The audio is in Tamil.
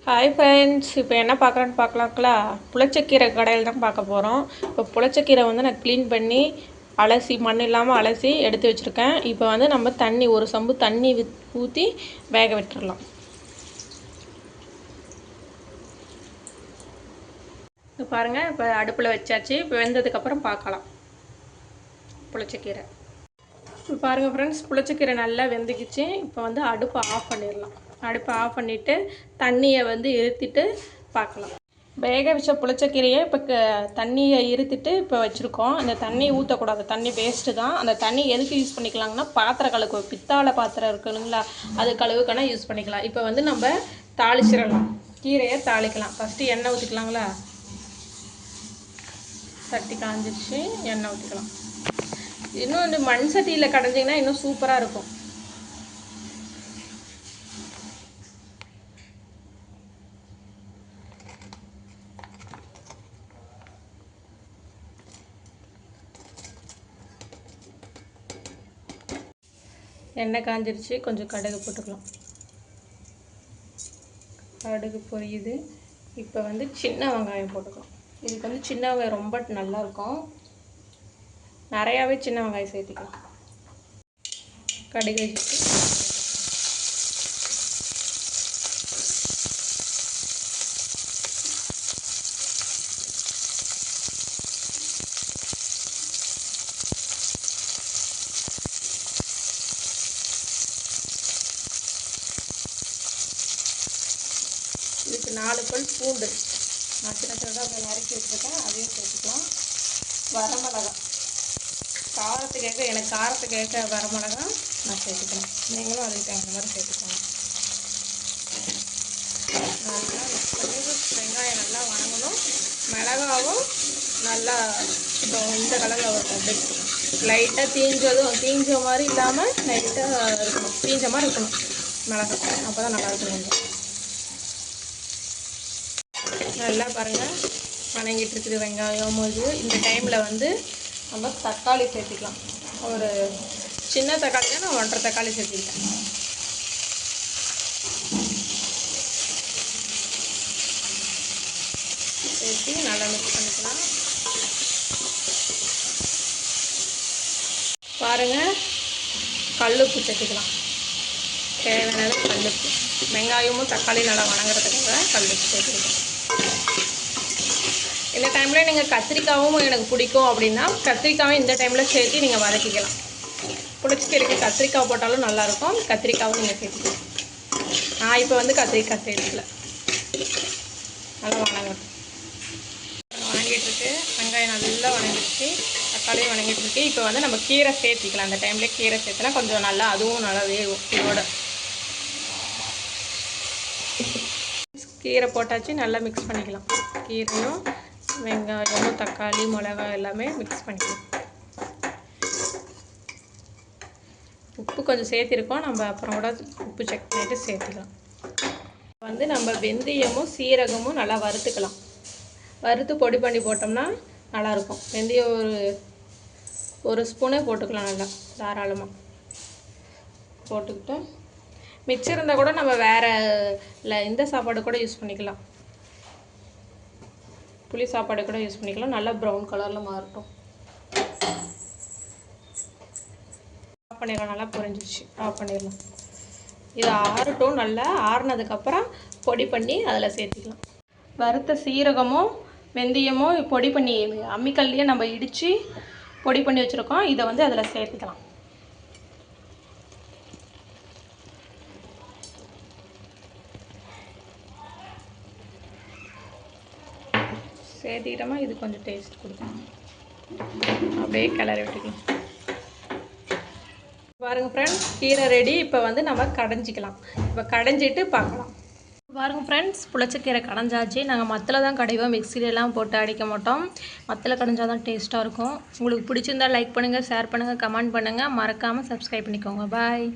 ஹாய் ஃப்ரெண்ட்ஸ், இப்போ என்ன பார்க்குறோன்னு பார்க்கலாங்களா? புளிச்சக்கீரை கடையில் தான் பார்க்க போகிறோம். இப்போ புளிச்சக்கீரை வந்து நான் க்ளீன் பண்ணி அலசி மண் இல்லாமல் அலசி எடுத்து வச்சுருக்கேன். இப்போ வந்து நம்ம தண்ணி ஒரு சம்பு தண்ணி ஊற்றி வேக விட்டுடலாம். இப்போ பாருங்கள், இப்போ அடுப்பில் வச்சாச்சு. இப்போ வெந்ததுக்கப்புறம் பார்க்கலாம் புளிச்சக்கீரை. இப்போ பாருங்கள் ஃப்ரெண்ட்ஸ், புளிச்சக்கீரை நல்லா வெந்துக்குச்சு. இப்போ வந்து அடுப்பை ஆஃப் பண்ணிடலாம். அடுப்பை ஆஃப் பண்ணிவிட்டு தண்ணியை வந்து இருத்திட்டு பார்க்கலாம். வேக வச்ச புளிச்சக்கீரையை இப்போ தண்ணியை இருத்திட்டு இப்போ வச்சுருக்கோம். அந்த தண்ணி ஊற்றக்கூடாது, தண்ணி வேஸ்ட்டு தான். அந்த தண்ணி எதுக்கு யூஸ் பண்ணிக்கலாங்கன்னா, பாத்திரம் கழுவு, பித்தாளை பாத்திரம் இருக்குதுங்களா, அது கழுவுக்கான யூஸ் பண்ணிக்கலாம். இப்போ வந்து நம்ம தாளிச்சிடலாம், கீரையை தாளிக்கலாம். ஃபஸ்ட்டு எண்ணெய் ஊற்றிக்கலாங்களா? சட்டி காஞ்சிச்சு, எண்ணெய் ஊற்றிக்கலாம். இன்னும் இந்த மண் சட்டியில் கடைஞ்சிங்கன்னா இன்னும் சூப்பராக இருக்கும். எண்ணெய் காஞ்சிருச்சு, கொஞ்சம் கடுகு போட்டுக்கலாம். கடுகு பொரியுது. இப்போ வந்து சின்ன வெங்காயம் போட்டுக்கலாம். இதுக்கு வந்து சின்ன வெங்காயம் ரொம்ப நல்லாயிருக்கும். நிறையாவே சின்ன வெங்காயம் சேர்த்துக்கலாம். கடுகு வச்சுட்டு இதுக்கு 4 பல் பூண்டு நான் சின்ன சின்னதாக நறுக்கி வச்சுருக்கேன், அதையும் சேர்த்துக்கலாம். வரமிளகா காரத்துக்கு எனக்கு காரத்துக்கு வரமிளகா நான் சேர்த்துக்கிறேன். நீங்களும் அதுக்கு தகுந்த மாதிரி சேர்த்துக்கோங்க. நல்லா மிக்ஸ் பண்ணி வெங்காயம் நல்லா வணங்கணும். மிளகாவும் நல்லா இந்த கலரில் வரும். லைட்டாக தீஞ்ச மாதிரி இல்லாமல் லைட்டாக இருக்கணும், தீஞ்ச மாதிரி இருக்கணும் மிளகாய். அப்போ தான் நல்லா இருக்கணும். நல்லா பாருங்கள், வணங்கிட்டு இருக்குது வெங்காயம். போது இந்த டைமில் வந்து நம்ம தக்காளி சேர்த்துக்கலாம். ஒரு சின்ன தக்காளி தான், நான் 1.5 தக்காளி சேர்த்துக்கிட்டேன். சேர்த்து நல்லா மிக்ஸ் பண்ணிக்கலாம். பாருங்கள், கல்லுப்பு சேர்த்துக்கலாம். தேவையான கல்லுப்பு. வெங்காயமும் தக்காளி நல்லா வணங்குறதுக்காக கல்லுப்பு சேர்த்துக்கலாம். இந்த டைமில் நீங்கள் கத்திரிக்காயும் எனக்கு பிடிக்கும் அப்படின்னா கத்திரிக்காயும் இந்த டைமில் சேர்த்து நீங்கள் வதக்கிக்கலாம். புளிச்சக்கீரைக்கு கத்திரிக்காய் போட்டாலும் நல்லாயிருக்கும். கத்திரிக்காவும் நீங்கள் சேர்த்துக்கலாம். நான் இப்போ வந்து கத்திரிக்காய் சேர்த்துக்கல. நல்லா வணங்கிட்டுருக்கு. வெங்காயம் நல்லா வணங்கிடுச்சு, தக்காளியும் வணங்கிட்டுருக்கு. இப்போ வந்து நம்ம கீரை சேர்த்திக்கலாம். அந்த டைம்லேயே கீரை சேர்த்துனா கொஞ்சம் நல்லா, அதுவும் நல்லா வேகும். இதோட கீரை போட்டாச்சு, நல்லா மிக்ஸ் பண்ணிக்கலாம். கீரையும் வெங்காயமும் தக்காளி மிளகாய் எல்லாமே மிக்ஸ் பண்ணிக்கலாம். உப்பு கொஞ்சம் சேர்த்திருக்கோம், நம்ம அப்புறம் கூட உப்பு செக் பண்ணிட்டு சேர்த்துக்கலாம். வந்து நம்ம வெந்தயமும் சீரகமும் நல்லா வறுத்துக்கலாம். வறுத்து பொடி பண்ணி போட்டோம்னா நல்லாயிருக்கும். வெந்தயம் ஒரு ஸ்பூனே போட்டுக்கலாம். நல்லா தாராளமாக போட்டுக்கிட்டு மிச்சம் இருந்தால் கூட நம்ம வேறு இந்த சாப்பாடு கூட யூஸ் பண்ணிக்கலாம். புளி சாப்பாடு கூட யூஸ் பண்ணிக்கலாம். நல்லா ப்ரௌன் கலரில் மாறட்டும். ஆஃப் பண்ணிடலாம். நல்லா புரிஞ்சிச்சு, ஆஃப் பண்ணிடலாம். இது ஆறட்டும். நல்லா ஆறுனதுக்கப்புறம் பொடி பண்ணி அதில் சேர்த்துக்கலாம். வறுத்த சீரகமும் வெந்தயமும் பொடி பண்ணி அம்மிக்கல்லையே நம்ம இடித்து பொடி பண்ணி வச்சுருக்கோம். இதை வந்து அதில் சேர்த்துக்கலாம். சேர்த்திக்கிட்டோமா, இது கொஞ்சம் டேஸ்ட் கொடுக்கும். அப்படியே கிளறி விட்டுக்கலாம். பாருங்கள் ஃப்ரெண்ட்ஸ், கீரை ரெடி. இப்போ வந்து நம்ம கடைஞ்சிக்கலாம். இப்போ கடைஞ்சிட்டு பார்க்கலாம். பாருங்கள் ஃப்ரெண்ட்ஸ், புளிச்சக்கீரை கடைஞ்சாச்சு. நாங்கள் மத்தில் தான் கடைவோம், மிக்சிலெலாம் போட்டு அடிக்க மாட்டோம். மத்தில் கடைஞ்சால் தான் டேஸ்ட்டாக இருக்கும். உங்களுக்கு பிடிச்சிருந்தால் லைக் பண்ணுங்கள், ஷேர் பண்ணுங்கள், கமெண்ட் பண்ணுங்கள். மறக்காமல் சப்ஸ்கிரைப் பண்ணிக்கோங்க. பாய்.